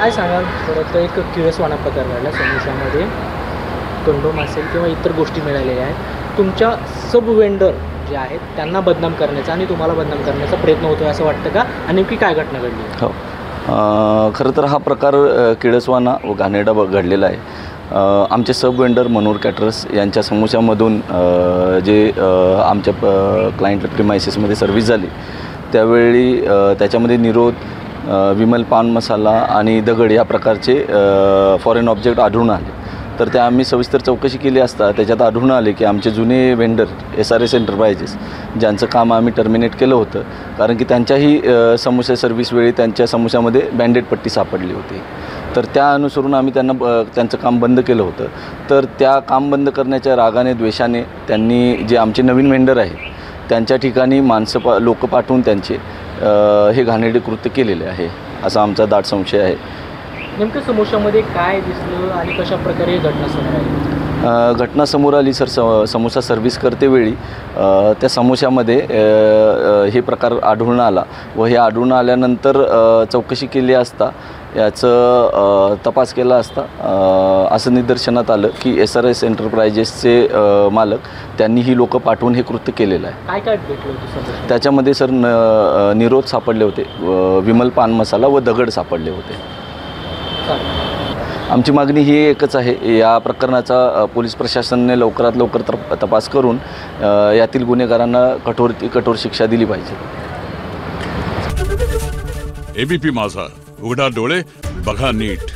काय सांगाल परत एक किळसवाणा प्रकार घडला समोशामध्ये कंडोम असेल किंवा इतर गोष्टी मिळालेल्या आहेत, तुमच्या सब वेंडर जे आहेत त्यांना बदनाम करण्याचा आणि तुम्हाला बदनाम करण्याचा प्रयत्न होतो असं वाटतं का, आणि नेमकी काय घटना घडली? हो, खरं तर हा प्रकार किळसवाना व घाणेरडा घडलेला आहे। आमचे सब वेंडर मनोहर कॅटरर्स यांच्या समूहामधून जे आमच्या क्लायंट प्रिमायसेसमध्ये सर्व्हिस झाली त्यावेळी त्याच्यामध्ये निरोध, विमल पान मसाला आणि दगड या प्रकारचे फॉरेन ऑब्जेक्ट आढळून आले। तर त्या आम्ही सविस्तर चौकशी केली असता त्याच्यात आढळून आले की आमचे जुने वेंडर SRS एंटरप्राइजेस ज्यांचं काम आम्ही टर्मिनेट केलं होतं, कारण की त्यांच्याही समोसा सर्व्हिसवेळी त्यांच्या समोसामध्ये बँडेड पट्टी सापडली होती। तर त्या अनुसरून आम्ही त्यांचं काम बंद केलं होतं। तर त्या काम बंद करण्याच्या रागाने द्वेषाने त्यांनी जे आमचे नवीन वेंडर आहेत त्यांच्या ठिकाणी लोक पाठवून त्यांचे हे घाणेरडे कृत्य केलेले आहे असा आमचा दाट संशय आहे। नेमकं समोशामध्ये काय दिसलं आणि कशा प्रकारे घटना समोर आली? घटना समोर आली सर, समोसा सर्व्हिस करतेवेळी त्या समोशामध्ये हे प्रकार आढळून आला व हे आढळून आल्यानंतर चौकशी केली असता याचं तपास केला असता असं निदर्शनात आलं की SRS एंटरप्राइजेसचे मालक त्यांनी ही लोकं पाठवून हे कृत्य केलेलं आहे। काय काय भेटलं होतं? त्याच्यामध्ये सर निरोध सापडले होते, विमल पान मसाला व दगड सापडले होते। आमची मागणी ही एकच आहे, या प्रकरणाचा पोलीस प्रशासनाने लवकरात लवकर तपास करून यातील गुन्हेगारांना कठोर शिक्षा दिली पाहिजे। ABP माझा, उघडा डोळे बघा नीट।